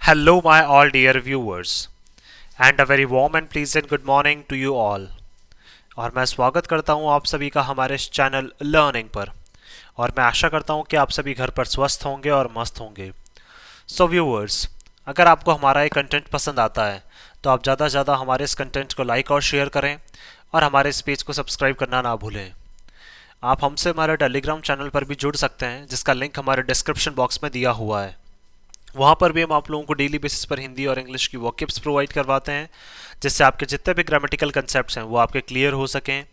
Hello, my all dear viewers, and a very warm and pleasant good morning to you all. और मैं स्वागत करता हूं आप सभी का हमारे इस चैनल लर्निंग पर। और मैं आशा करता हूं कि आप सभी घर पर स्वस्थ होंगे और मस्त होंगे। सो व्यूअर्स, अगर आपको हमारा ये कंटेंट पसंद आता है तो आप ज़्यादा से ज़्यादा हमारे इस कंटेंट को लाइक और शेयर करें और हमारे इस पेज को सब्सक्राइब करना ना भूलें। आप हमसे हमारे टेलीग्राम चैनल पर भी जुड़ सकते हैं, जिसका लिंक हमारे डिस्क्रिप्शन बॉक्स में दिया हुआ है। वहाँ पर भी हम आप लोगों को डेली बेसिस पर हिंदी और इंग्लिश की वोकैब्स प्रोवाइड करवाते हैं, जिससे आपके जितने भी ग्रामेटिकल कंसेप्ट्स हैं वो आपके क्लियर हो सकें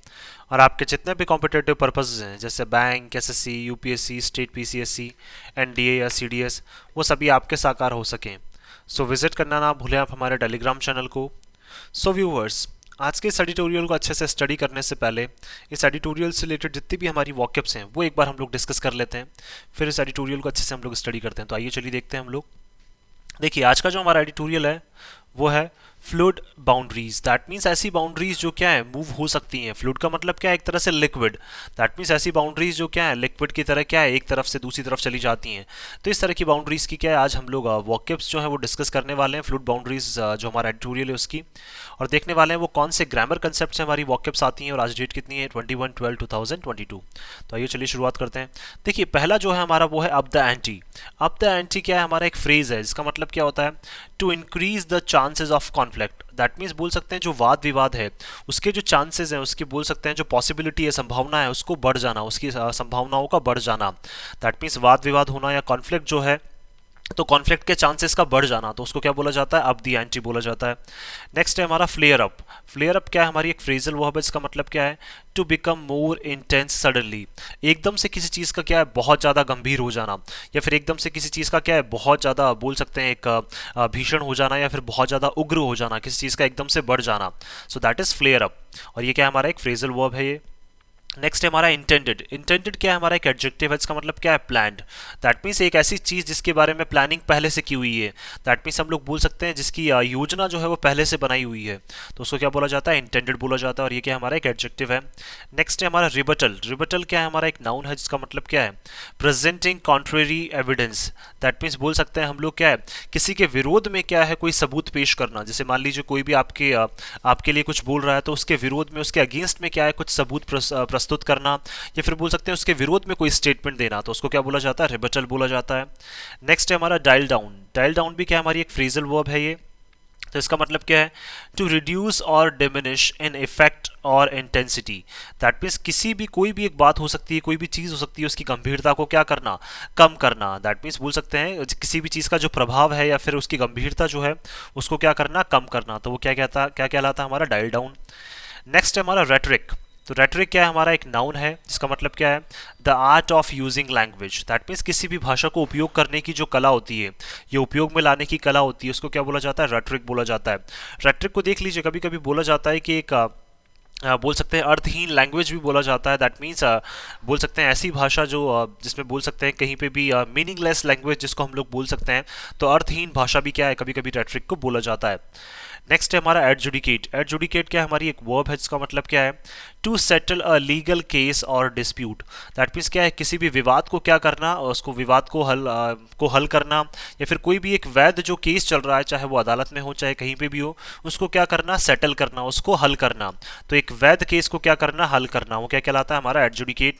और आपके जितने भी कॉम्पिटेटिव पर्पसेस हैं जैसे bank, SSC, UPSC, state PCSC, NDA या सीडीएस, वो सभी आपके साकार हो सकें। सो विजिट करना ना भूलें आप हमारे टेलीग्राम चैनल को। सो व्यूअर्स, आज के इस एडिटोरियल को अच्छे से स्टडी करने से पहले इस एडिटोरियल से रिलेटेड जितनी भी हमारी वॉकअप्स हैं वो एक बार हम लोग डिस्कस कर लेते हैं, फिर इस एडिटोरियल को अच्छे से हम लोग स्टडी करते हैं। तो आइए चलिए देखते हैं हम लोग। देखिए, आज का जो हमारा एडिटोरियल है वो है फ्लूइड बाउंड्रीज। दैट मीन्स ऐसी बाउंड्रीज जो क्या है मूव हो सकती हैं। फ्लूइड का मतलब क्या है, एक तरह से लिक्विड। दैट मीन्स ऐसी बाउंड्रीज जो क्या है लिक्विड की तरह क्या है एक तरफ से दूसरी तरफ चली जाती हैं। तो इस तरह की बाउंड्रीज की क्या है आज हम लोग वॉकअप्स जो है वो डिस्कस करने वाले हैं। फ्लूइड बाउंड्रीज जो हमारा एडिटोरियल है उसकी, और देखने वाले हैं वो कौन से ग्रामर कंसेप्ट से हमारी वॉकअप्स आती हैं। और आज डेट कितनी है, 21/12/2022। तो आइए चलिए शुरुआत करते हैं। देखिए, पहला जो है हमारा वो है up the anti. Up the anti क्या है, हमारा एक फ्रेज है जिसका मतलब क्या होता है, to increase the chances of conflict. That means बोल सकते हैं जो वाद विवाद है उसके जो चांसेस हैं, उसकी बोल सकते हैं जो पॉसिबिलिटी है, संभावना है, उसको बढ़ जाना, उसकी संभावनाओं का बढ़ जाना। दैट मीन्स वाद विवाद होना या कॉन्फ्लिक्ट जो है, तो कॉन्फ्लिक्ट के चांसेस का बढ़ जाना, तो उसको क्या बोला जाता है, अप दी एंटी बोला जाता है। नेक्स्ट है हमारा फ्लेयर अप। फ्लेयर अप क्या है, हमारी एक फ्रेजल वर्ब है जिसका मतलब क्या है, to become more intense suddenly. एकदम से किसी चीज़ का क्या है बहुत ज़्यादा गंभीर हो जाना, या फिर एकदम से किसी चीज़ का क्या है बहुत ज़्यादा बोल सकते हैं एक भीषण हो जाना, या फिर बहुत ज़्यादा उग्र हो जाना, किसी चीज़ का एकदम से बढ़ जाना। So that is flare up, और ये क्या है हमारा एक फ्रेजल वर्ब है ये। नेक्स्ट है हमारा इंटेंडेड। इंटेंडेड क्या है, हमारा एक एडजेक्टिव है जिसका मतलब क्या है, प्लान्ड। दैट मीन्स एक ऐसी चीज़ जिसके बारे में प्लानिंग पहले से की हुई है। दैट मीन्स हम लोग बोल सकते हैं जिसकी योजना जो है वो पहले से बनाई हुई है, तो उसको क्या बोला जाता है, इंटेंडेड बोला जाता है। और ये क्या हमारा एक एडजेक्टिव है। नेक्स्ट है हमारा रिबटल। रिबटल क्या है, हमारा एक नाउन है जिसका मतलब क्या है, presenting contrary evidence. That means बोल सकते हैं हम लोग क्या है, किसी के विरोध में क्या है कोई सबूत पेश करना। जैसे मान लीजिए कोई भी आपके लिए कुछ बोल रहा है, तो उसके विरोध में, उसके अगेंस्ट में क्या है कुछ सबूत प्रस्तुत करना, या फिर बोल सकते हैं उसके विरोध में कोई स्टेटमेंट देना, तो उसको क्या बोला जाता है, रिबटल बोला जाता है। नेक्स्ट है हमारा डायल डाउन। डायल डाउन भी क्या हमारी एक फ्रेजल वर्ब है ये। तो इसका मतलब क्या है, टू रिड्यूस और डिमिनिश इन इफेक्ट और इंटेंसिटी। दैट मीन्स किसी भी कोई भी एक बात हो सकती है, कोई भी चीज़ हो सकती है, उसकी गंभीरता को क्या करना, कम करना। दैट मीन्स बोल सकते हैं किसी भी चीज़ का जो प्रभाव है या फिर उसकी गंभीरता जो है उसको क्या करना, कम करना। तो वो क्या कहलाता है, हमारा डायल डाउन। नेक्स्ट है हमारा रेटरिक। तो रेटरिक क्या है, हमारा एक नाउन है जिसका मतलब क्या है, the art of using language. That means किसी भी भाषा को उपयोग करने की जो कला होती है, ये उपयोग में लाने की कला होती है, उसको क्या बोला जाता है, रेटरिक बोला जाता है। रेटरिक को देख लीजिए, कभी कभी बोला जाता है कि एक बोल सकते हैं अर्थहीन लैंग्वेज भी बोला जाता है। दैट मीन्स बोल सकते हैं ऐसी भाषा जो जिसमें बोल सकते हैं कहीं पे भी मीनिंगलेस लैंग्वेज जिसको हम लोग बोल सकते हैं, तो अर्थहीन भाषा भी क्या है, कभी कभी रेटरिक को बोला जाता है। नेक्स्ट है हमारा एडजुडिकेट। एडजुडिकेट क्या है, हमारी एक वर्ब है जिसका मतलब क्या है, to settle a legal case और डिस्प्यूट। दैट मीन्स क्या है, किसी भी विवाद को क्या करना, उसको विवाद को हल करना, या फिर कोई भी एक वैध जो केस चल रहा है, चाहे वो अदालत में हो चाहे कहीं पे भी हो, उसको क्या करना, सेटल करना, उसको हल करना। तो एक वैध केस को क्या करना, हल करना, वो क्या कहलाता है, हमारा एडजुडिकेट।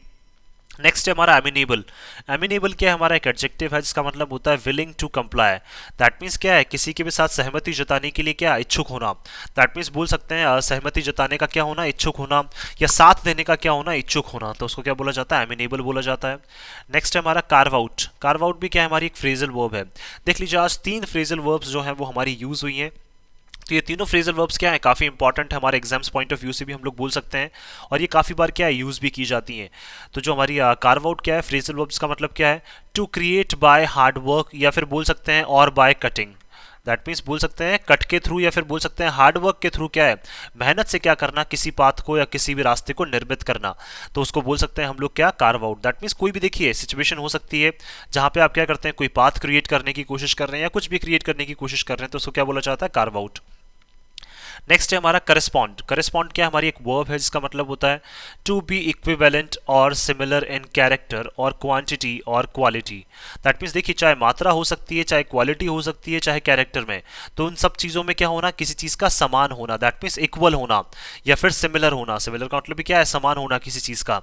नेक्स्ट है हमारा एमिनेबल। एमिनेबल क्या है, हमारा एक एडजेक्टिव है जिसका मतलब होता है willing to comply. That means क्या है, किसी के भी साथ सहमति जताने के लिए क्या इच्छुक होना। दैट मीन्स बोल सकते हैं सहमति जताने का क्या होना, इच्छुक होना, या साथ देने का क्या होना, इच्छुक होना, तो उसको क्या बोला जाता है, एमिनेबल बोला जाता है। नेक्स्ट है हमारा कार्व आउट। कार्व आउट भी क्या है, हमारी एक फ्रेजल वर्ब है। देख लीजिए, आज 3 फ्रेजल वर्ब्स जो है वो हमारी यूज हुई हैं। तो ये तीनों फ्रेजल वर्ब्स क्या है, काफ़ी इंपॉर्टेंट है, हमारे एग्जाम्स पॉइंट ऑफ व्यू से भी हम लोग बोल सकते हैं, और ये काफ़ी बार क्या है यूज़ भी की जाती हैं। तो जो हमारी कार्व आउट क्या है, फ्रेजल वर्ब्स का मतलब क्या है, to create by hard work, या फिर बोल सकते हैं और बाय कटिंग। दैट मीन्स बोल सकते हैं कट के थ्रू, या फिर बोल सकते हैं हार्ड वर्क के थ्रू क्या है, मेहनत से क्या करना, किसी पाथ को या किसी भी रास्ते को निर्मित करना, तो उसको बोल सकते हैं हम लोग क्या, कार्व आउट। दैट मीन्स कोई भी देखिए सिचुएशन हो सकती है जहाँ पे आप क्या करते हैं, कोई पाथ क्रिएट करने की कोशिश कर रहे हैं या कुछ भी क्रिएट करने की कोशिश कर रहे हैं, तो उसको क्या बोला जाता है, कार्व आउट। नेक्स्ट है हमारा करस्पॉन्ड। करस्पॉन्ड क्या है, हमारी एक वर्ब है जिसका मतलब होता है टू बी इक्विवेलेंट और सिमिलर इन कैरेक्टर और क्वांटिटी और क्वालिटी। दैट मीन्स देखिए, चाहे मात्रा हो सकती है, चाहे क्वालिटी हो सकती है, चाहे कैरेक्टर में, तो उन सब चीज़ों में क्या होना, किसी चीज़ का समान होना, दैट मीन्स इक्वल होना या फिर सिमिलर होना। सिमिलर का मतलब भी क्या है, समान होना किसी चीज़ का।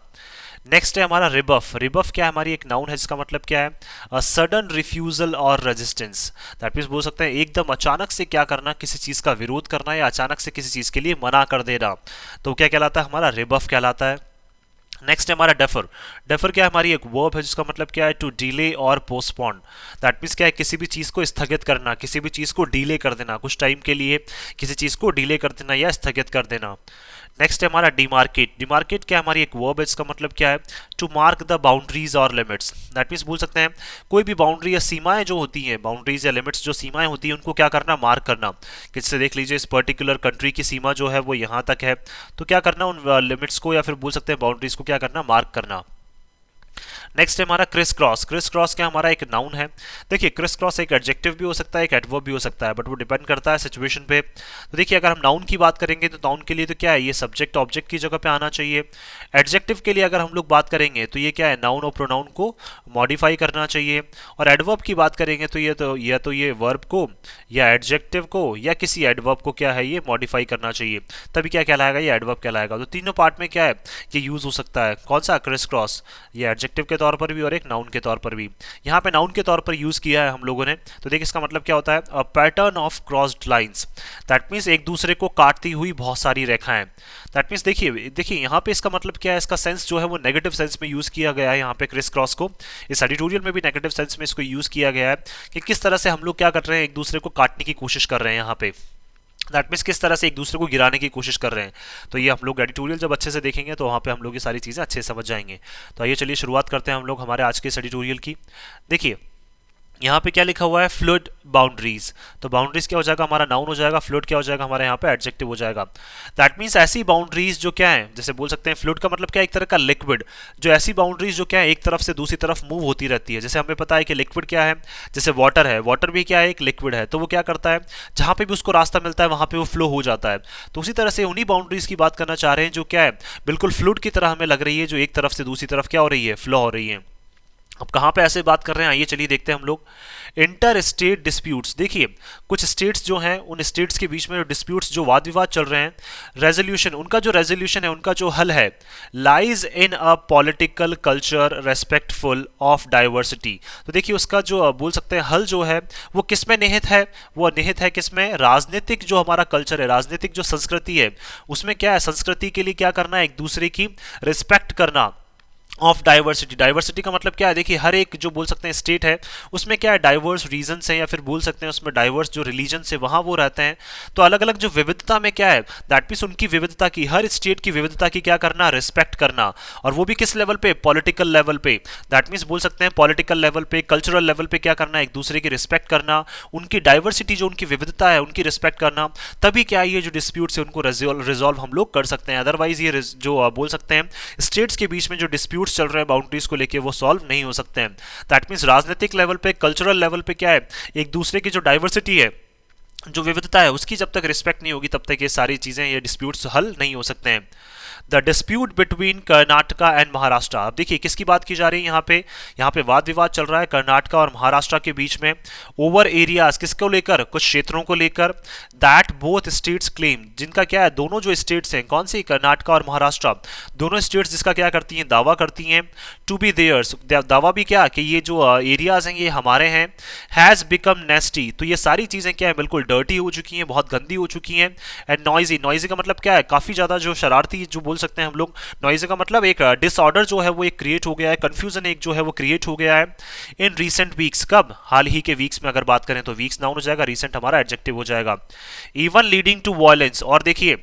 नेक्स्ट है हमारा रिबफ। रिबफ क्या है, हमारी एक नाउन है जिसका मतलब क्या है, सडन रिफ्यूजल और रेजिस्टेंस। दैट मीन्स बोल सकते हैं एकदम अचानक से क्या करना, किसी चीज़ का विरोध करना या अचानक से किसी चीज़ के लिए मना कर देना, तो क्या कहलाता है, हमारा रिबफ कहलाता है। नेक्स्ट है हमारा डेफर। डेफर क्या है, हमारी एक वर्ब है जिसका मतलब क्या है टू डिले और पोस्टपोन। दैट मीन्स क्या है, किसी भी चीज़ को स्थगित करना, किसी भी चीज़ को डिले कर देना, कुछ टाइम के लिए किसी चीज़ को डिले कर देना या स्थगित कर देना। नेक्स्ट है हमारा डिमार्केट। डिमार्केट क्या है, हमारी एक वर्ब है इसका मतलब क्या है टू मार्क द बाउंड्रीज और लिमिट्स। दैट मीन्स बोल सकते हैं कोई भी बाउंड्री या सीमाएं जो होती हैं, बाउंड्रीज या लिमिट्स जो सीमाएं होती हैं, उनको क्या करना, मार्क करना। किससे देख लीजिए, इस पर्टिकुलर कंट्री की सीमा जो है वो यहाँ तक है, तो क्या करना, उन लिमिट्स को या फिर बोल सकते हैं बाउंड्रीज को क्या करना, मार्क करना। नेक्स्ट है हमारा क्रिस क्रॉस। क्रिस क्रॉस क्या हमारा एक नाउन है। देखिए, क्रिस क्रॉस एक एडजेक्टिव भी हो सकता है, एक एडवर्ब भी हो सकता है, बट वो डिपेंड करता है सिचुएशन पे। तो देखिए, अगर हम नाउन की बात करेंगे तो नाउन के लिए तो क्या है, ये सब्जेक्ट ऑब्जेक्ट की जगह पे आना चाहिए। एडजेक्टिव के लिए अगर हम लोग बात करेंगे तो ये क्या है, नाउन और प्रोनाउन को मॉडिफाई करना चाहिए। और एडवर्ब की बात करेंगे तो ये वर्ब को या एडजेक्टिव को या किसी एडवर्ब को क्या है, ये मॉडिफाई करना चाहिए, तभी क्या कहलाएगा, ये एडवर्ब कहलाएगा। तो तीनों पार्ट में क्या है, ये यूज हो सकता है। कौन सा, क्रिस क्रॉस, ये एडजेक्टिव के तौर पर भी और एक नाउन के तौर पर भी। यहाँ पे नाउन के तौर पर यूज किया है हम लोगों ने, तो देखिए इसका मतलब क्या होता है, a pattern of crossed lines. That means एक दूसरे को काटती हुई बहुत सारी रेखाएं। दैट मीन्स देखिए यहाँ पे इसका मतलब क्या है, इसका सेंस जो है वो नेगेटिव सेंस में यूज किया गया है। यहाँ पे क्रिस क्रॉस को इस एडिटोरियल में भी नेगेटिव सेंस में इसको यूज किया गया है कि किस तरह से हम लोग क्या कर रहे हैं, एक दूसरे को काटने की कोशिश कर रहे हैं। यहाँ पे दैट मीन्स किस तरह से एक दूसरे को गिराने की कोशिश कर रहे हैं। तो ये हम लोग एडिटोरियल जब अच्छे से देखेंगे तो वहाँ पे हम लोग ये सारी चीज़ें अच्छे से समझ जाएंगे। तो आइए चलिए शुरुआत करते हैं हम लोग हमारे आज के इस एडिटोरियल की। देखिए यहाँ पे क्या लिखा हुआ है, फ्लूइड बाउंड्रीज। तो बाउंड्रीज क्या हो जाएगा, हमारा नाउन हो जाएगा, फ्लूइड क्या हो जाएगा, हमारे यहाँ पे एडजेक्टिव हो जाएगा। दैट मीन्स ऐसी बाउंड्रीज जो क्या है, जैसे बोल सकते हैं फ्लूइड का मतलब क्या है, एक तरह का लिक्विड, जो ऐसी बाउंड्रीज जो क्या है एक तरफ से दूसरी तरफ मूव होती रहती है। जैसे हमें पता है कि लिक्विड क्या है, जैसे वाटर है, वाटर भी क्या है, एक लिक्विड है, तो वो क्या करता है, जहाँ पे भी उसको रास्ता मिलता है वहाँ पे वो फ्लो हो जाता है। तो उसी तरह से उन्हीं बाउंड्रीज की बात करना चाह रहे हैं जो क्या है, बिल्कुल फ्लूइड की तरह हमें लग रही है, जो एक तरफ से दूसरी तरफ क्या हो रही है, फ्लो हो रही है। अब कहाँ पे ऐसे बात कर रहे हैं, आइए चलिए देखते हैं हम लोग। Inter state disputes. देखिए कुछ स्टेट्स जो हैं, उन स्टेट्स के बीच में जो डिस्प्यूट्स, जो वाद विवाद चल रहे हैं, रेजोल्यूशन, उनका जो रेजोल्यूशन है, उनका जो हल है, lies in a political culture respectful of diversity. तो देखिए उसका जो बोल सकते हैं हल जो है वो किस में निहित है, वो निहित है किस में, राजनीतिक जो हमारा कल्चर है, राजनीतिक जो संस्कृति है, उसमें क्या है, संस्कृति के लिए क्या करना है, एक दूसरे की रिस्पेक्ट करना। Of diversity. डाइवर्सिटी का मतलब क्या है, देखिए हर एक जो बोल सकते हैं स्टेट है उसमें क्या है, डाइवर्स रीजन्स हैं या फिर बोल सकते हैं उसमें डाइवर्स जो रिलीजन है वहाँ वो रहते हैं। तो अलग अलग जो विविधता में क्या है, दैट मीन्स उनकी विविधता की, हर स्टेट की विविधता की क्या करना, रिस्पेक्ट करना। और वो भी किस लेवल पे, पॉलिटिकल लेवल पे। दैट मीन्स बोल सकते हैं पॉलिटिकल लेवल पे, कल्चरल लेवल पे क्या करना, एक दूसरे की रिस्पेक्ट करना, उनकी डाइवर्सिटी जो उनकी विविधता है उनकी रिस्पेक्ट करना। तभी क्या ये जो डिस्प्यूट्स है उनको रिजॉल्व हम लोग कर सकते हैं। अदरवाइज ये जो बोल सकते हैं स्टेट्स के बीच में जो डिस्प्यूट्स चल रहे हैं बाउंड्रीज को लेके, वो सॉल्व नहीं हो सकते हैं। दैट मीन्स राजनीतिक लेवल पे, कल्चरल लेवल पे क्या है, एक दूसरे की जो डाइवर्सिटी है, जो विविधता है, उसकी जब तक रिस्पेक्ट नहीं होगी तब तक ये सारी चीजें, ये डिस्प्यूट्स हल नहीं हो सकते हैं। The dispute between Karnataka and Maharashtra. अब देखिए किसकी बात की जा रही है यहाँ पे वाद विवाद चल रहा है कर्नाटका और महाराष्ट्र के बीच में, ओवर एरियाज, किसको लेकर, कुछ क्षेत्रों को लेकर, दैट बोथ स्टेट्स क्लेम, जिनका क्या है, दोनों जो स्टेट्स हैं, कौन सी, कर्नाटका और महाराष्ट्र, दोनों स्टेट्स जिसका क्या करती हैं, दावा करती हैं, टू बी देयर्स, दावा भी क्या कि ये जो एरियाज हैं ये हमारे हैं, हैज बिकम नेस्टी। तो ये सारी चीजें क्या है, बिल्कुल डर्टी हो चुकी हैं, बहुत गंदी हो चुकी हैं। एंड नॉइजी, नॉइजी का मतलब क्या है, काफी ज्यादा जो शरारती जो बोल सकते हैं हम लोग। नॉइजी का मतलब एक डिसऑर्डर जो है वो एक क्रिएट हो गया है, कंफ्यूजन एक जो है वो क्रिएट हो गया है इन रीसेंट वीक्स। कब, हाल ही के वीक्स में अगर बात करें तो वीक्स नाउन हो जाएगा, रीसेंट हमारा एडजेक्टिव हो जाएगा। Even leading to violence. और देखिए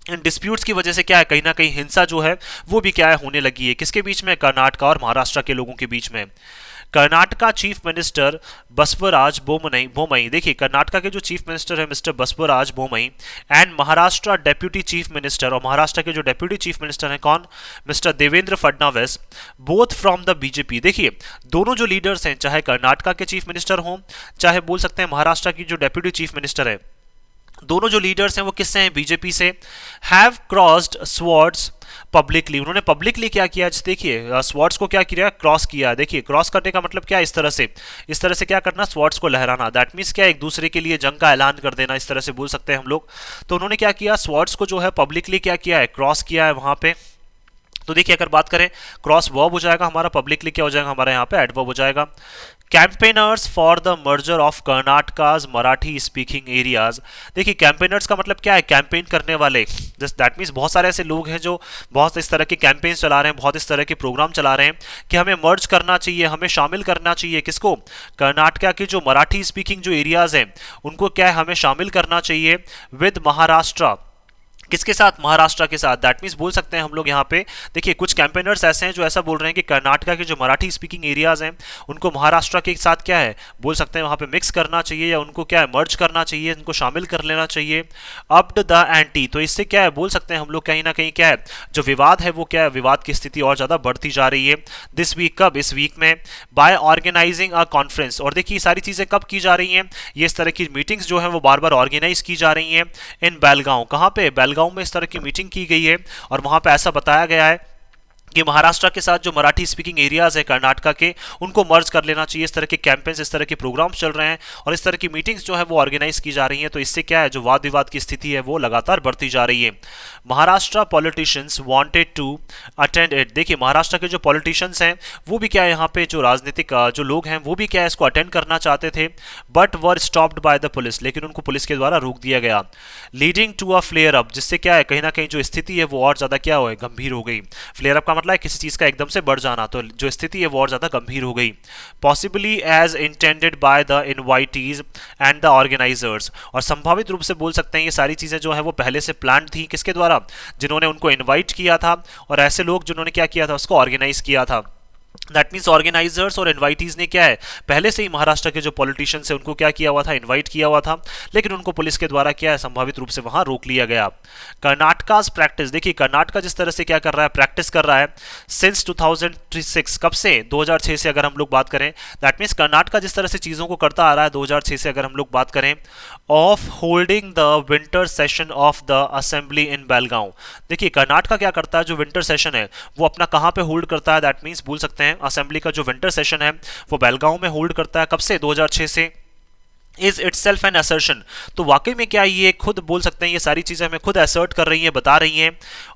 इन डिस्प्यूट्स की वजह से क्या है, कहीं ना कहीं हिंसा जो है वो भी क्या है, होने लगी है। किसके बीच में, कर्नाटका और महाराष्ट्र के लोगों के बीच में। कर्नाटका चीफ मिनिस्टर बसवराज बोमई, देखिए कर्नाटका के जो चीफ मिनिस्टर है mister Basavaraj Bommai, and Maharashtra deputy chief minister, और महाराष्ट्र के जो डेप्यूटी चीफ मिनिस्टर हैं कौन, mister Devendra Fadnavis, both from the BJP. देखिए दोनों जो लीडर्स हैं, चाहे कर्नाटका के चीफ मिनिस्टर हों, चाहे बोल सकते हैं महाराष्ट्र की जो डेप्यूटी चीफ मिनिस्टर है, दोनों जो लीडर्स हैं वो किससे हैं, बीजेपी से। हैव क्रॉस्ड स्वॉर्ड्स पब्लिकली, उन्होंने पब्लिकली क्या किया, देखिए स्वॉर्ड्स को क्या किया, क्रॉस किया। देखिए क्रॉस करने का मतलब क्या है, इस तरह से क्या करना, स्वॉर्ड्स को लहराना। दैट मीन्स क्या, एक दूसरे के लिए जंग का ऐलान कर देना, इस तरह से बोल सकते हैं हम लोग। तो उन्होंने क्या किया, स्वॉर्ड्स को जो है पब्लिकली क्या किया है, क्रॉस किया है वहां पे। तो देखिए अगर बात करें, क्रॉस वर्ब हो जाएगा हमारा, पब्लिकली क्या हो जाएगा हमारा यहाँ पे एडवर्ब हो जाएगा। Campaigners for the merger of Karnataka's Marathi speaking areas. देखिए कैंपेनर्स का मतलब क्या है, कैंपेन करने वाले। जस्ट दैट मीन्स बहुत सारे ऐसे लोग हैं जो बहुत इस तरह के कैंपेन्स चला रहे हैं, बहुत इस तरह के प्रोग्राम चला रहे हैं कि हमें मर्ज करना चाहिए, हमें शामिल करना चाहिए किसको, कर्नाटका के जो मराठी स्पीकिंग जो एरियाज हैं उनको क्या है, हमें शामिल करना चाहिए विद महाराष्ट्र। किसके साथ, महाराष्ट्र के साथ। दैट मीन्स बोल सकते हैं हम लोग यहाँ पे, देखिए कुछ कैंपेनर्स ऐसे हैं जो ऐसा बोल रहे हैं कि कर्नाटका के जो मराठी स्पीकिंग एरियाज हैं उनको महाराष्ट्र के साथ क्या है, बोल सकते हैं वहाँ पे मिक्स करना चाहिए, या उनको क्या है, मर्ज करना चाहिए, उनको शामिल कर लेना चाहिए। अप्ड द एंटी, तो इससे क्या है, बोल सकते हैं हम लोग कहीं ना कहीं क्या है, जो विवाद है वो क्या है, विवाद की स्थिति और ज़्यादा बढ़ती जा रही है। दिस वीक, कब, इस वीक में। बाय ऑर्गेनाइजिंग अ कॉन्फ्रेंस, और देखिए सारी चीज़ें कब की जा रही हैं, ये इस तरह की मीटिंग्स जो है वो बार बार ऑर्गेनाइज की जा रही हैं। इन बेलगांव, कहाँ पे, बेलगांव में इस तरह की मीटिंग की गई है, और वहां पे ऐसा बताया गया है कि महाराष्ट्र के साथ जो मराठी स्पीकिंग एरियाज है कर्नाटका के, उनको मर्ज कर लेना चाहिए। इस तरह के कैंपेन्स, इस तरह के प्रोग्राम्स चल रहे हैं और इस तरह की मीटिंग्स जो है वो ऑर्गेनाइज की जा रही हैं। तो इससे क्या है, जो वाद विवाद की स्थिति है वो लगातार बढ़ती जा रही है। Maharashtra politicians wanted to attend it, देखिए महाराष्ट्र के जो पॉलिटिशियंस हैं वो भी क्या है, यहाँ पे जो राजनीतिक जो लोग हैं वो भी क्या है, इसको अटेंड करना चाहते थे, but were stopped by the police, लेकिन उनको पुलिस के द्वारा रोक दिया गया। Leading to a flare up, जिससे क्या है, कहीं ना कहीं जो स्थिति है वो और ज्यादा क्या हो, गंभीर हो गई। फ्लेयर अप का मतलब है किसी चीज का एकदम से बढ़ जाना, तो जो स्थिति है वो और ज्यादा गंभीर हो गई। Possibly as intended by the invitees and the organisers, और संभावित रूप से बोल सकते हैं ये सारी चीजें जो है वो पहले से प्लान थी, किसके द्वारा, जिन्होंने उनको इनवाइट किया था, और ऐसे लोग जिन्होंने क्या किया था, उसको ऑर्गेनाइज किया था। दैट मीन्स ऑर्गेनाइजर्स और इन्वाइटीज ने क्या है, पहले से ही महाराष्ट्र के जो पॉलिटिशियंस है उनको क्या किया हुआ था, इनवाइट किया हुआ था, लेकिन उनको पुलिस के द्वारा क्या है, संभावित रूप से वहां रोक लिया गया। कर्नाटका प्रैक्टिस, देखिए कर्नाटका जिस तरह से क्या कर रहा है, प्रैक्टिस कर रहा है सिंस 2006, कब से, 2006 से अगर हम लोग बात करें। दैट मीन्स कर्नाटका जिस तरह से चीजों को करता आ रहा है 2006 से अगर हम लोग बात करें, of holding the winter session of the assembly in Belgaum. देखिए कर्नाटका क्या करता है, जो विंटर सेशन है वो अपना कहां पे होल्ड करता है, दैट मीन्स बोल सकते हैं असेंबली का जो विंटर सेशन है वो बेलगांव में होल्ड करता है, कब से, 2006 से। Is it self an assertion, तो वाकई में क्या ये खुद बोल सकते हैं, ये सारी चीजें हमें खुद असर्ट कर रही हैं, बता रही हैं,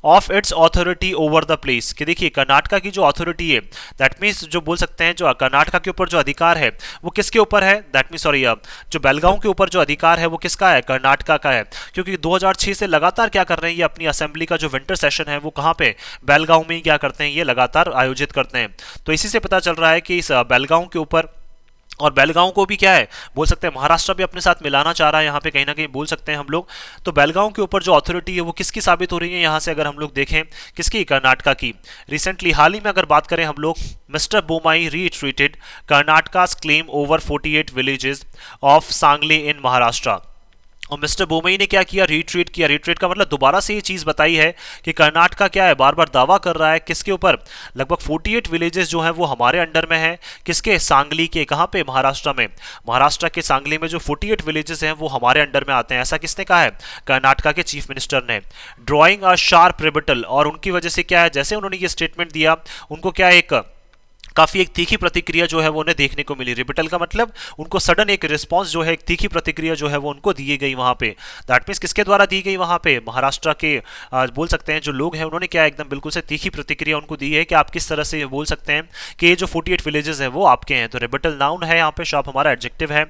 of its authority over the place, कि देखिए कर्नाटका की जो अथॉरिटी है, दैट मीन्स जो बोल सकते हैं जो कर्नाटका के ऊपर जो अधिकार है वो किसके ऊपर है, दैट मीन्स सॉरी, जो बेलगांव के ऊपर जो अधिकार है वो किसका है, कर्नाटका का है। क्योंकि 2006 से लगातार क्या कर रहे हैं, ये अपनी असेंबली का जो विंटर सेशन है वो कहाँ पे, बेलगांव में ही क्या करते हैं, ये लगातार आयोजित करते हैं। तो इसी से पता चल रहा है कि इस बेलगांव के ऊपर, और बेलगांव को भी क्या है, बोल सकते हैं महाराष्ट्र भी अपने साथ मिलाना चाह रहा है यहाँ पे, कहीं ना कहीं बोल सकते हैं हम लोग। तो बेलगांव के ऊपर जो अथॉरिटी है वो किसकी साबित हो रही है यहाँ से, अगर हम लोग देखें, किसकी, कर्नाटका की। रिसेंटली हाल ही में अगर बात करें हम लोग, Mister Bommai retreated Karnataka's claim over 48 villages of Sangli इन महाराष्ट्र। और मिस्टर बोमई ने क्या किया, रीट्रीट किया। रीट्रीट का मतलब दोबारा से ये चीज बताई है कि कर्नाटका क्या है, बार बार दावा कर रहा है किसके ऊपर, लगभग 48 विलेजेस जो हैं वो हमारे अंडर में है, किसके, सांगली के, कहाँ पे, महाराष्ट्र में। महाराष्ट्र के सांगली में जो 48 विलेजेस हैं वो हमारे अंडर में आते हैं, ऐसा किसने कहा है, कर्नाटका के चीफ मिनिस्टर ने। ड्रॉइंग अ शार्प रिबटल, और उनकी वजह से क्या है, जैसे उन्होंने ये स्टेटमेंट दिया उनको क्या एक काफी एक तीखी प्रतिक्रिया जो है वो उन्हें देखने को मिली। रिबिटल का मतलब उनको सडन एक रिस्पांस जो है, एक तीखी प्रतिक्रिया जो है वो उनको दी गई वहां पे। दैट मींस किसके द्वारा दी गई, वहां पे महाराष्ट्र के बोल सकते हैं जो लोग हैं उन्होंने क्या एकदम बिल्कुल से तीखी प्रतिक्रिया उनको दी है कि आप किस तरह से बोल सकते हैं कि ये जो 48 विलेजेस हैं वो आपके हैं। तो रिबिटल नाउन है यहाँ पे, शॉप हमारा एडजेक्टिव है।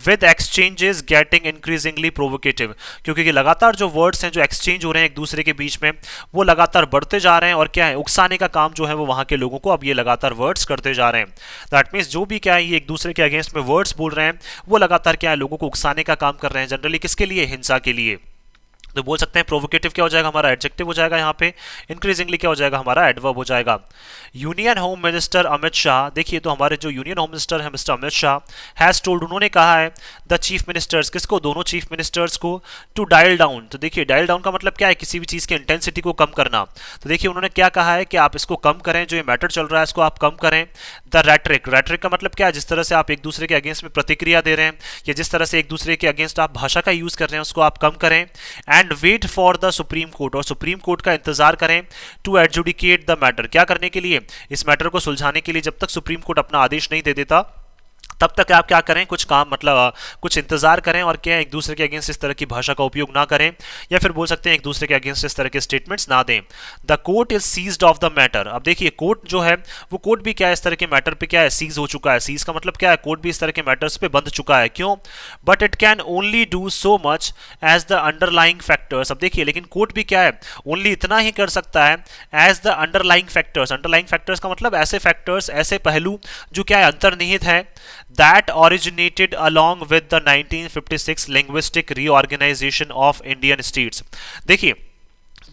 With exchanges getting increasingly provocative, क्योंकि लगातार जो वर्ड्स हैं जो एक्सचेंज हो रहे हैं एक दूसरे के बीच में वो लगातार बढ़ते जा रहे हैं, और क्या है, उकसाने का काम जो है वो वहां के लोगों को अब ये लगातार वर्ड्स करते जा रहे हैं। दैट मींस जो भी क्या है ये एक दूसरे के अगेंस्ट में वर्ड्स बोल रहे हैं वो लगातार क्या है, लोगों को उकसाने का काम कर रहे हैं, जनरली किसके लिए, हिंसा के लिए। तो बोल सकते हैं प्रोवोकेटिव क्या हो जाएगा हमारा, एडजेक्टिव हो जाएगा यहाँ पे, इंक्रीजिंगली क्या हो जाएगा हमारा, एडवर्ब हो जाएगा। Union home minister Amit Shah, देखिए तो हमारे जो यूनियन होम मिनिस्टर है mister Amit Shah, has told, उन्होंने कहा है द चीफ मिनिस्टर्स, किसको, दोनों चीफ मिनिस्टर्स को, टू डायल डाउन। तो देखिए डायल डाउन का मतलब क्या है, किसी भी चीज की इंटेंसिटी को कम करना। तो देखिए उन्होंने क्या कहा है कि आप इसको कम करें, जो ये मैटर चल रहा है इसको आप कम करें। द रैट्रिक, रैट्रिक का मतलब क्या है, जिस तरह से आप एक दूसरे के अगेंस्ट में प्रतिक्रिया दे रहे हैं या जिस तरह से एक दूसरे के अगेंस्ट आप भाषा का यूज कर रहे हैं उसको आप कम करें। And wait for the Supreme Court, और सुप्रीम कोर्ट का इंतजार करें, टू एडजुडिकेट द मैटर, क्या करने के लिए, इस मैटर को सुलझाने के लिए। जब तक सुप्रीम कोर्ट अपना आदेश नहीं दे देता तब तक आप क्या करें, कुछ काम मतलब कुछ इंतजार करें, और क्या एक दूसरे के अगेंस्ट इस तरह की भाषा का उपयोग ना करें, या फिर बोल सकते हैं एक दूसरे के अगेंस्ट इस तरह के स्टेटमेंट्स ना दें। The court is seized of the matter, अब देखिए कोर्ट जो है वो कोर्ट भी क्या है, इस तरह के मैटर पे क्या है, सीज हो चुका है। सीज का मतलब क्या है, कोर्ट भी इस तरह के मैटर्स पे बंध चुका है। क्यों, but it can only do so much as the underlying factors, अब देखिए लेकिन कोर्ट भी क्या है, ओनली इतना ही कर सकता है as the underlying factors. Underlying factors का मतलब ऐसे फैक्टर्स, ऐसे पहलू जो क्या है अंतर्निहित है, that originated along with the 1956 linguistic reorganization of Indian states। देखिए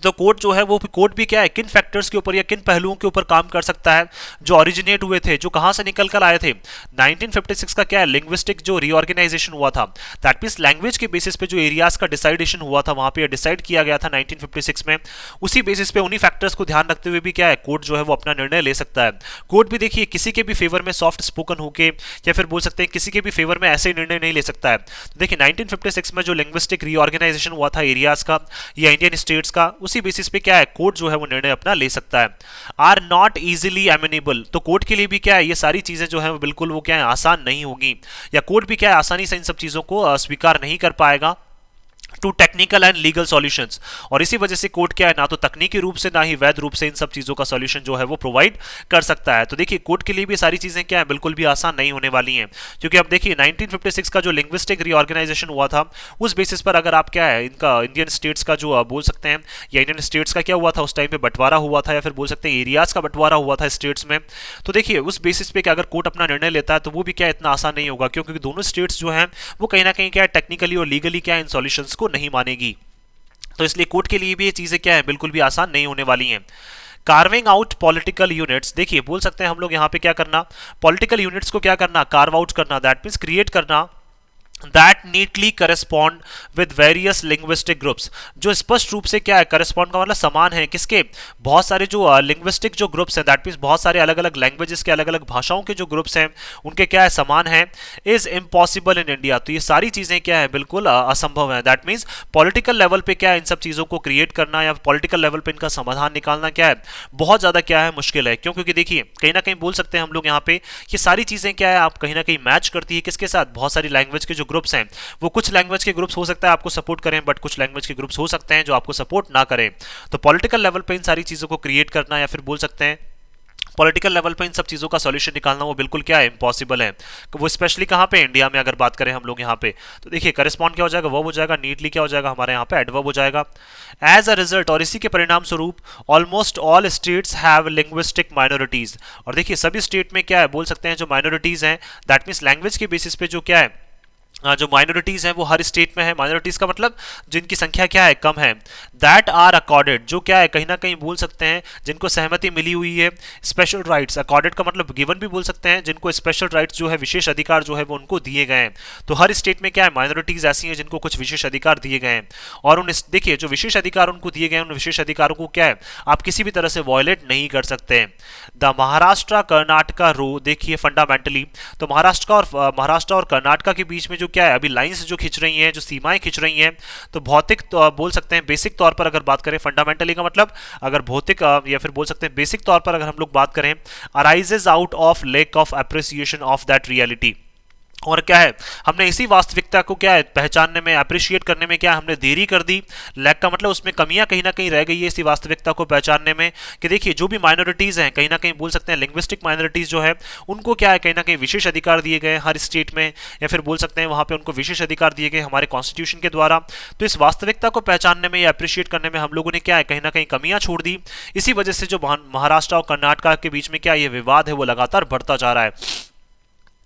तो कोर्ट जो है वो कोर्ट भी क्या है, किन फैक्टर्स के ऊपर या किन पहलुओं के ऊपर काम कर सकता है जो ओरिजिनेट हुए थे, जो कहां से निकल कर आए थे, 1956 का क्या है, लिंग्विस्टिक जो रीऑर्गेनाइजेशन हुआ था, दैट मींस लैंग्वेज के बेसिस पे जो एरियाज का डिसाइडेशन हुआ था वहां पे डिसाइड किया गया था 1956 में, उसी बेसिस पे उन्हीं फैक्टर्स को ध्यान रखते हुए भी क्या है कोर्ट जो है वो अपना निर्णय ले सकता है। कोर्ट भी देखिए किसी के भी फेवर में सॉफ्ट स्पोकन होके या फिर बोल सकते हैं किसी के भी फेवर में ऐसे निर्णय नहीं ले सकता है। तो देखिए 1956 में जो लिंग्विस्टिक रीऑर्गेनाइजेशन हुआ था एरियाज का या इंडियन स्टेट्स का, उसी बेसिस पे क्या है कोर्ट जो है वो निर्णय अपना ले सकता है। आर नॉट इजीली एमिनेबल, तो कोर्ट के लिए भी क्या है ये सारी चीजें जो है बिल्कुल वो क्या है आसान नहीं होगी, या कोर्ट भी क्या है आसानी से इन सब चीजों को स्वीकार नहीं कर पाएगा to technical and legal solutions. और इसी वजह से कोर्ट क्या है ना तो तकनीकी रूप से ना ही वैध रूप से इन सब चीजों का सॉल्यूशन जो है वो प्रोवाइड कर सकता है। तो देखिए कोर्ट के लिए भी सारी चीजें क्या है बिल्कुल भी आसान नहीं होने वाली हैं, क्योंकि अब देखिए 1956 का जो लिंग्विस्टिक रीऑर्गेनाइजेशन हुआ था उस बेसिस पर अगर आप क्या है इनका इंडियन स्टेट्स का जो बोल सकते हैं या इंडियन स्टेट्स का क्या हुआ था उस टाइम पे बंटवारा हुआ था, या फिर बोल सकते हैं एरियाज का बंटवारा हुआ था स्टेट्स में। तो देखिए उस बेसिस पे क्या अगर कोर्ट अपना निर्णय लेता है तो वो भी क्या इतना आसान नहीं होगा, क्योंकि दोनों स्टेट्स जो हैं वो कहीं ना कहीं क्या टेक्निकली और लीगली क्या इन सॉल्यूशंस को नहीं मानेगी। तो इसलिए कोर्ट के लिए भी ये चीजें क्या है बिल्कुल भी आसान नहीं होने वाली हैं। कार्विंग आउट पॉलिटिकल यूनिट्स, देखिए बोल सकते हैं हम लोग यहाँ पे क्या करना, पॉलिटिकल यूनिट्स को क्या करना, कार्व आउट करना, दैट मींस क्रिएट करना that neatly correspond with various linguistic groups, जो स्पष्ट रूप से क्या है correspond का मतलब समान है किसके, बहुत सारे जो linguistic जो ग्रुप्स हैं, दैट मींस बहुत सारे अलग अलग लैंग्वेजेस के अलग अलग भाषाओं के जो ग्रुप्स हैं उनके क्या है समान है, इज इम्पॉसिबल इन इंडिया। तो ये सारी चीजें क्या है बिल्कुल असंभव है। दैट मींस पॉलिटिकल लेवल पे क्या है इन सब चीजों को क्रिएट करना या पॉलिटिकल लेवल पे इनका समाधान निकालना क्या है बहुत ज्यादा क्या है मुश्किल है। क्यों, क्योंकि देखिए कहीं ना कहीं बोल सकते हैं हम लोग यहाँ पे ये सारी चीजें क्या है आप कहीं ना कहीं मैच करती है किसके साथ, बहुत सारी लैंग्वेज के जो ग्रुप्स हैं वो कुछ लैंग्वेज के ग्रुप्स हो सकता है आपको सपोर्ट करें, बट कुछ लैंग्वेज के ग्रुप्स हो सकते हैं जो आपको सपोर्ट ना करें। तो पॉलिटिकल लेवल पे इन सारी चीजों को क्रिएट करना या फिर बोल सकते हैं पॉलिटिकल लेवल पे इन सब चीजों का सॉल्यूशन निकालना वो बिल्कुल क्या है इम्पॉसिबल है। वो स्पेशली कहाँ पे, इंडिया में अगर बात करें हम लोग यहाँ पे, तो देखिए करेस्पॉन्ड क्या हो जाएगा, वर्ब हो जाएगा, नीटली क्या हो जाएगा हमारे यहाँ पे एडवर्ब हो जाएगा। एज अ रिजल्ट, और इसी के परिणाम स्वरूप almost all states have linguistic minorities, और देखिए सभी स्टेट में क्या है बोल सकते हैं जो माइनॉरिटीज हैं दैट मीन्स लैंग्वेज के बेसिस पे जो क्या है जो माइनॉरिटीज हैं वो हर स्टेट में है। माइनॉरिटीज का मतलब जिनकी संख्या क्या है कम है, दैट आर अकॉर्डेड, जो क्या है कहीं ना कहीं बोल सकते हैं जिनको सहमति मिली हुई है, स्पेशल राइट्स, अकॉर्डेड का मतलब गिवन भी बोल सकते हैं, जिनको स्पेशल राइट्स जो है विशेष अधिकार जो है वो उनको दिए गए हैं। तो हर स्टेट में क्या है माइनॉरिटीज ऐसी हैं जिनको कुछ विशेष अधिकार दिए गए हैं, और उन देखिए जो विशेष अधिकार उनको दिए गए हैं उन विशेष अधिकारों को क्या है आप किसी भी तरह से वॉयलेट नहीं कर सकते। द महाराष्ट्र कर्नाटका रो, देखिए फंडामेंटली तो महाराष्ट्र और कर्नाटका के बीच में जो क्या है अभी लाइंस जो खिंच रही हैं, जो सीमाएं खिंच रही हैं, तो भौतिक तो बोल सकते हैं बेसिक तौर पर अगर बात करें फंडामेंटली का मतलब अगर भौतिक या फिर बोल सकते हैं बेसिक तौर पर अगर हम लोग बात करें arises out of lack of appreciation of that reality, और क्या है हमने इसी वास्तविकता को क्या है पहचानने में अप्रिशिएट करने में क्या हमने देरी कर दी। लैक का मतलब उसमें कमियां कहीं ना कहीं रह गई है इसी वास्तविकता को पहचानने में कि देखिए जो भी माइनॉरिटीज हैं कहीं ना कहीं बोल सकते हैं लिंग्विस्टिक माइनॉरिटीज जो है उनको क्या है कहीं ना कहीं विशेष अधिकार दिए गए हर स्टेट में, या फिर बोल सकते हैं वहां पे उनको विशेष अधिकार दिए गए हमारे कॉन्स्टिट्यूशन के द्वारा। तो इस वास्तविकता को पहचानने में या अप्रिशिएट करने में हम लोगों ने क्या है कहीं ना कहीं कमियां छोड़ दी। इसी वजह से जो महाराष्ट्र और कर्नाटका के बीच में क्या ये विवाद है वो लगातार बढ़ता जा रहा है।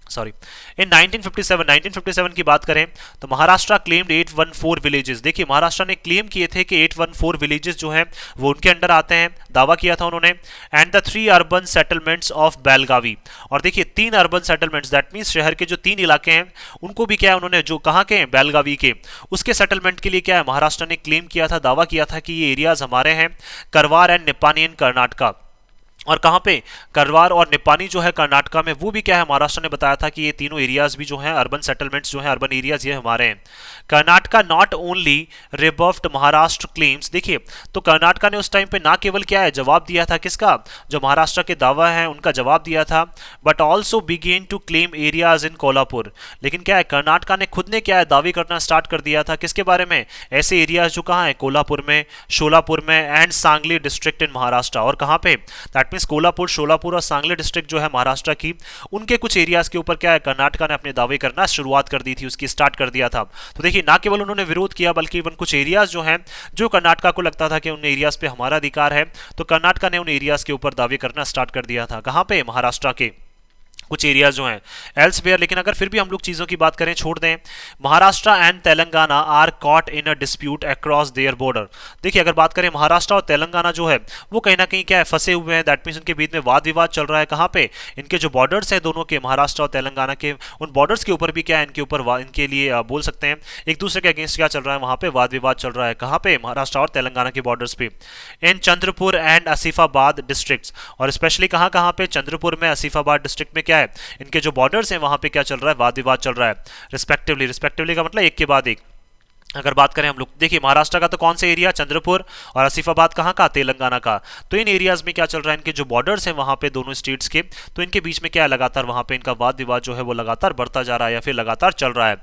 सॉरी, इन 1957 की बात करें तो महाराष्ट्र क्लेम्ड 814 विलेजेस। देखिए महाराष्ट्र ने क्लेम किए थे कि 814 विलेजेस जो हैं वो उनके अंडर आते हैं, दावा किया था उन्होंने। And the 3 urban settlements of Belagavi, और देखिए 3 अर्बन सेटलमेंट्स, दैट मींस शहर के जो 3 इलाके हैं उनको भी क्या है उन्होंने, जो कहाँ के हैं, बेलगावी के, उसके सेटलमेंट के लिए क्या है महाराष्ट्र ने क्लेम किया था, दावा किया था कि ये एरियाज हमारे हैं, करवार एंड निपानी इन कर्नाटका। और कहाँ पे, करवार और निपानी जो है कर्नाटका में, वो भी क्या है महाराष्ट्र ने बताया था कि ये तीनों एरियाज भी जो हैं अर्बन सेटलमेंट्स जो हैं, अर्बन एरियाज ये हमारे हैं। Karnataka not only rebuffed Maharashtra claims, देखिए तो कर्नाटका ने उस टाइम पे ना केवल क्या है जवाब दिया था, किसका, जो महाराष्ट्र के दावा है उनका जवाब दिया था, but also begin to claim areas in Kolhapur. लेकिन क्या है कर्नाटका ने खुद ने क्या है दावे करना स्टार्ट कर दिया था, किसके बारे में, ऐसे एरियाज जो कहाँ है, कोल्हापुर में, शोलापुर में and Sangli district in Maharashtra. और कहाँ पे, दैट मींस कोल्हापुर, शोलापुर और सांगली डिस्ट्रिक्ट जो है महाराष्ट्र की, उनके कुछ एरियाज के ऊपर क्या है कर्नाटका ने अपने दावे करना शुरुआत कर दी थी, उसकी स्टार्ट कर दिया था। तो देखिए ना केवल उन्होंने विरोध किया बल्कि इवन कुछ एरियाज जो हैं जो कर्नाटका को लगता था कि उन एरियाज पे हमारा अधिकार है, तो कर्नाटका ने उन एरियाज के ऊपर दावे करना स्टार्ट कर दिया था। कहां पे, महाराष्ट्र के कुछ एरियाज जो हैं एल्सवेयर। लेकिन अगर फिर भी हम लोग चीजों की बात करें, छोड़ दें, Maharashtra and Telangana are caught in a dispute across their border. देखिए अगर बात करें महाराष्ट्र और तेलंगाना जो है वो कहीं ना कहीं क्या है फंसे हुए हैं, दैट मींस उनके बीच में वाद विवाद चल रहा है। कहाँ पे, इनके जो बॉर्डर्स हैं दोनों के, महाराष्ट्र और तेलंगाना के, उन बॉर्डर्स के ऊपर भी क्या है इनके ऊपर इनके लिए बोल सकते हैं एक दूसरे के अगेंस्ट क्या चल रहा है, वहां पे वाद विवाद चल रहा है। कहाँ पे, महाराष्ट्र और तेलंगाना के बॉर्डर्स पे, इन चंद्रपुर एंड आसिफाबाद डिस्ट्रिक्ट्स। और स्पेशली कहाँ कहाँ पे, चंद्रपुर में, आसिफाबाद डिस्ट्रिक्ट में क्या है इनके जो बॉर्डर्स हैं वहां पे क्या चल रहा है, वाद विवाद चल रहा है रिस्पेक्टिवली। रिस्पेक्टिवली का मतलब एक के बाद एक। अगर बात करें हम लोग, देखिए महाराष्ट्र का तो कौन सा एरिया, चंद्रपुर, और आसिफाबाद कहाँ का, तेलंगाना का। तो इन एरियाज में क्या चल रहा है, इनके जो बॉर्डर्स हैं वहां पे दोनों स्टेट्स के, तो इनके बीच में क्या है लगातार वहां पे इनका वाद विवाद जो है वो लगातार बढ़ता जा रहा है या फिर लगातार चल रहा है।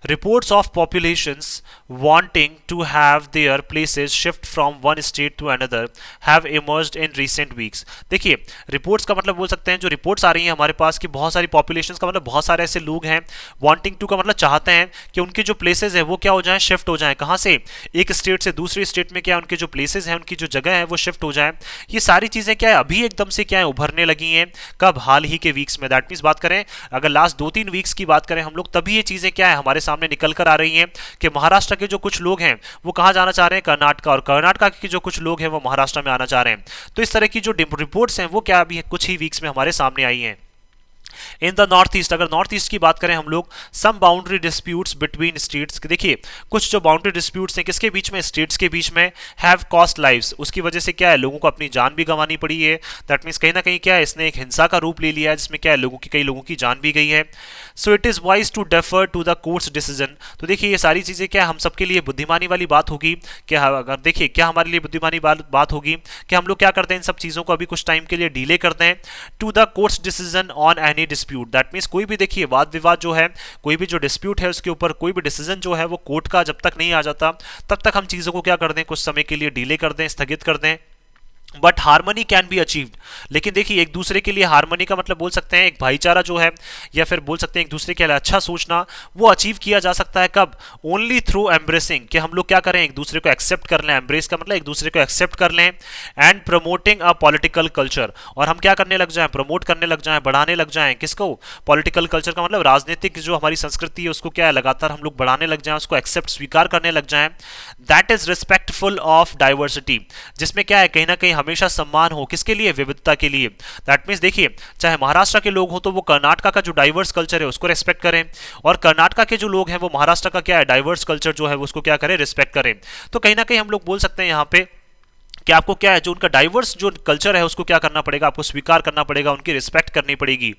Reports of populations wanting to have their places shift from one state to another have emerged in recent weeks. देखिए रिपोर्ट्स का मतलब बोल सकते हैं, जो रिपोर्ट्स आ रही हैं हमारे पास कि बहुत सारी पॉपुलेशंस का मतलब बहुत सारे ऐसे लोग हैं, वांटिंग टू का मतलब चाहते हैं कि उनके जो प्लेसेस है वो क्या हो जाए, शिफ्ट हो जाए। कहां से, एक स्टेट से दूसरी स्टेट में क्या उनके जो प्लेसेस हैं, उनकी जो जगह है वो शिफ्ट हो जाए। ये सारी चीजें क्या है अभी एकदम से क्या है उभरने लगी हैं, कब, हाल ही के वीक्स में। दैट मींस बात करें अगर लास्ट 2-3 वीक्स की बात करें हम लोग, तभी ये चीजें क्या है हमारे सामने निकल कर आ रही हैं कि महाराष्ट्र के जो कुछ लोग हैं वो कहां जाना चाह रहे हैं, कर्नाटका, और कर्नाटका के जो कुछ लोग हैं वो महाराष्ट्र में आना चाह रहे हैं। तो इस तरह की जो रिपोर्ट्स हैं वो क्या अभी कुछ ही वीक्स में हमारे सामने आई हैं। इन द नॉर्थ ईस्ट, अगर नॉर्थ ईस्ट की बात करें हम लोग, some boundary disputes between states, देखिए कुछ जो बाउंड्री डिस्प्यूट्स हैं किसके बीच में, स्टेट्स के बीच में, हैव कॉस्ट लाइव्स, उसकी वजह से क्या है लोगों को अपनी जान भी गंवानी पड़ी है। दैट मींस कहीं ना कहीं क्या है इसने एक हिंसा का रूप ले लिया है जिसमें क्या है लोगों की, कई लोगों की जान भी गई है। So it is wise to defer to the court's decision. तो देखिए ये सारी चीजें क्या हम सबके लिए बुद्धिमानी वाली बात होगी कि अगर देखिए क्या हमारे लिए बुद्धिमानी बात होगी कि हम लोग क्या करते हैं, इन सब चीजों को अभी कुछ टाइम के लिए डिले करते हैं, to the court's decision on any dispute. That means कोई भी देखिए वाद विवाद जो है, कोई भी जो डिस्प्यूट है उसके ऊपर कोई भी डिसीजन जो है वो कोर्ट का जब तक नहीं आ जाता तब तक हम चीजों को क्या कर दें, कुछ समय के लिए डिले कर दें, स्थगित कर दें। But harmony can be achieved. लेकिन देखिए एक दूसरे के लिए हार्मनी का मतलब बोल सकते हैं एक भाईचारा जो है, या फिर बोल सकते हैं एक दूसरे के लिए अच्छा सोचना, वो अचीव किया जा सकता है कब, ओनली थ्रू एम्ब्रेसिंग, कि हम लोग क्या करें एक दूसरे को एक्सेप्ट कर लें। एम्ब्रेस का मतलब एक दूसरे को एक्सेप्ट कर लें। And promoting a political culture, और हम क्या करने लग जाएं, प्रमोट करने लग जाएं, बढ़ाने लग जाएं, किसको, पॉलिटिकल कल्चर का मतलब राजनीतिक जो हमारी संस्कृति है उसको क्या है लगातार हम लोग बढ़ाने लग जाएं, उसको एक्सेप्ट स्वीकार करने लग जाएं। That is respectful of diversity, जिसमें क्या है कहीं ना कहीं हमेशा सम्मान हो, किसके लिए, विविधता के लिए। दैट मींस देखिए चाहे महाराष्ट्र के लोग हो तो वो कर्नाटका का जो डाइवर्स कल्चर है उसको रेस्पेक्ट करें, और कर्नाटका के जो लोग हैं वो महाराष्ट्र का क्या है डाइवर्स कल्चर जो है उसको क्या करें, रिस्पेक्ट करें। तो कहीं ना कहीं हम लोग बोल सकते हैं यहाँ पे कि आपको क्या है जो उनका डाइवर्स जो कल्चर है उसको क्या करना पड़ेगा, आपको स्वीकार करना पड़ेगा, उनकी रिस्पेक्ट करनी पड़ेगी।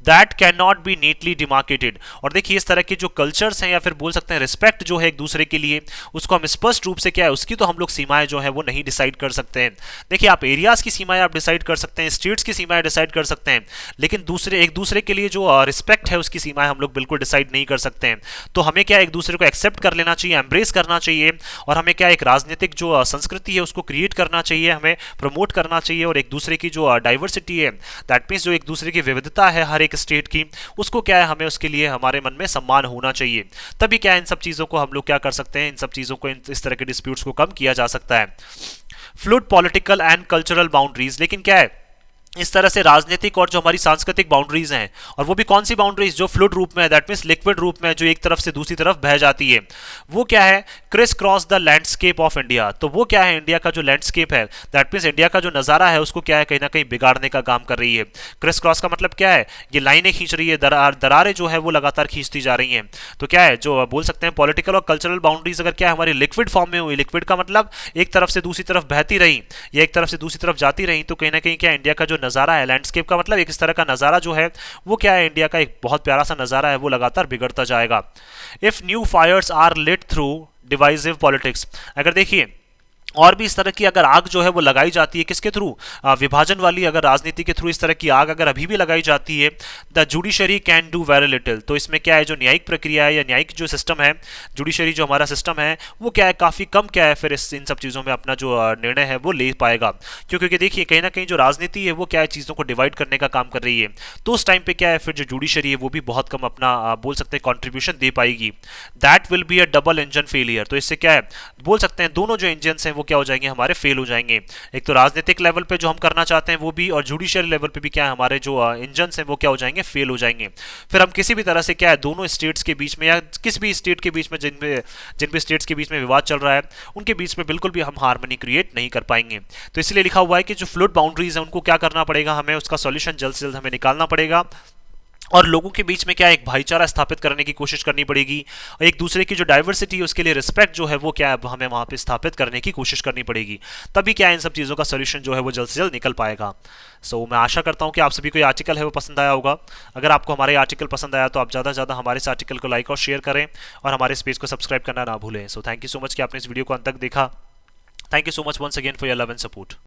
That can not be neatly demarcated. और देखिए इस तरह के जो कल्चर्स हैं या फिर बोल सकते हैं रिस्पेक्ट जो है एक दूसरे के लिए, उसको हम स्पष्ट रूप से क्या है उसकी तो हम लोग सीमाएं जो है वो नहीं डिसाइड कर सकते हैं। देखिए आप एरियाज की सीमाएं आप डिसाइड कर सकते हैं, स्टेट्स की सीमाएं डिसाइड कर सकते हैं, लेकिन एक दूसरे के लिए जो रिस्पेक्ट है उसकी सीमाएं हम लोग बिल्कुल डिसाइड नहीं कर सकते हैं। तो हमें क्या एक दूसरे को एक्सेप्ट कर लेना चाहिए, एम्ब्रेस करना चाहिए, और हमें क्या एक राजनीतिक जो संस्कृति है उसको क्रिएट करना चाहिए, हमें प्रमोट करना चाहिए, और एक दूसरे की जो डाइवर्सिटी है, दैट मींस जो एक दूसरे की विविधता है हर एक स्टेट की, उसको क्या है हमें उसके लिए हमारे मन में सम्मान होना चाहिए। तभी क्या है इन सब चीजों को हम लोग क्या कर सकते हैं, इन सब चीजों को इस तरह के डिस्प्यूट्स को कम किया जा सकता है। Fluid political and cultural boundaries, लेकिन क्या है इस तरह से राजनीतिक और जो हमारी सांस्कृतिक बाउंड्रीज हैं, और वो भी कौन सी बाउंड्रीज, जो फ्लूइड रूप में है, दैट मीन्स लिक्विड रूप में, जो एक तरफ से दूसरी तरफ बह जाती है, वो क्या है, criss cross the landscape of India. तो वो क्या है, इंडिया का जो लैंडस्केप है, दैट मीन्स इंडिया का जो नज़ारा है उसको क्या है, कहीं ना कहीं बिगाड़ने का काम कर रही है। क्रिस क्रॉस का मतलब क्या है, ये लाइनें खींच रही है, दरारें जो है वो लगातार खींचती जा रही हैं। तो क्या है, जो बोल सकते हैं पॉलिटिकल और कल्चरल बाउंड्रीज अगर क्या है हमारी लिक्विड फॉर्म में हुई, लिक्विड का मतलब एक तरफ से दूसरी तरफ बहती रही या एक तरफ से दूसरी तरफ जाती रही, तो कहीं ना कहीं क्या इंडिया का जो नज़ारा है, लैंडस्केप का मतलब एक इस तरह का नज़ारा जो है वो क्या है, इंडिया का एक बहुत प्यारा सा नज़ारा है, वो लगातार बिगड़ता जाएगा। If new fires are lit through divisive politics, अगर देखिए और भी इस तरह की अगर आग जो है वो लगाई जाती है, किसके थ्रू, विभाजन वाली अगर राजनीति के थ्रू इस तरह की आग अगर अभी भी लगाई जाती है, the judiciary can do very little. तो इसमें क्या है, जो न्यायिक प्रक्रिया है या न्यायिक जो सिस्टम है, जुडिशरी जो हमारा सिस्टम है, वो क्या है, काफ़ी कम क्या है फिर इन सब चीज़ों में अपना जो निर्णय है वो ले पाएगा। क्योंकि देखिए कहीं ना कहीं जो राजनीति है वो क्या है, चीज़ों को डिवाइड करने का काम कर रही है। तो उस टाइम पे क्या है, फिर जो जुडिशरी है वो भी बहुत कम अपना बोल सकते हैं कॉन्ट्रीब्यूशन दे पाएगी। That will be a double engine failure. तो इससे क्या है, बोल सकते हैं दोनों जो इंजन हैं वो क्या हो जाएंगे, हमारे फेल हो जाएंगे। एक तो राजनीतिक लेवल पे जो हम करना चाहते हैं वो भी, और जुडिशियल लेवल पे भी क्या है, हमारे जो इंजन हैं वो क्या हो जाएंगे, फेल हो जाएंगे। फिर हम किसी भी तरह से क्या है, दोनों स्टेट्स के बीच में या किसी भी स्टेट के बीच में, जिन भी स्टेट्स के बीच में विवाद चल रहा है, उनके बीच में बिल्कुल भी हम हार्मनी क्रिएट नहीं कर पाएंगे। तो इसलिए लिखा हुआ है कि जो फ्लूइड बाउंड्रीज है उनको क्या करना पड़ेगा, हमें उसका सॉल्यूशन जल्द से जल्द हमें निकालना पड़ेगा, और लोगों के बीच में क्या है, एक भाईचारा स्थापित करने की कोशिश करनी पड़ेगी, और एक दूसरे की जो डाइवर्सिटी है उसके लिए रिस्पेक्ट जो है वो क्या है, हमें वहां पे स्थापित करने की कोशिश करनी पड़ेगी। तभी क्या है, इन सब चीज़ों का सोल्यूशन जो है वो जल्द से जल्द निकल पाएगा। मैं आशा करता हूँ कि आप सभी को ये आर्टिकल है वो पसंद आया होगा। अगर आपको हमारे आर्टिकल पसंद आया तो आप ज़्यादा से ज़्यादा हमारे इस आर्टिकल को लाइक और शेयर करें, और हमारे इस पेज को सब्सक्राइब करना ना भूलें। थैंक यू सो मच कि आपने इस वीडियो को अंत तक देखा। Thank you so much once again for your love and support.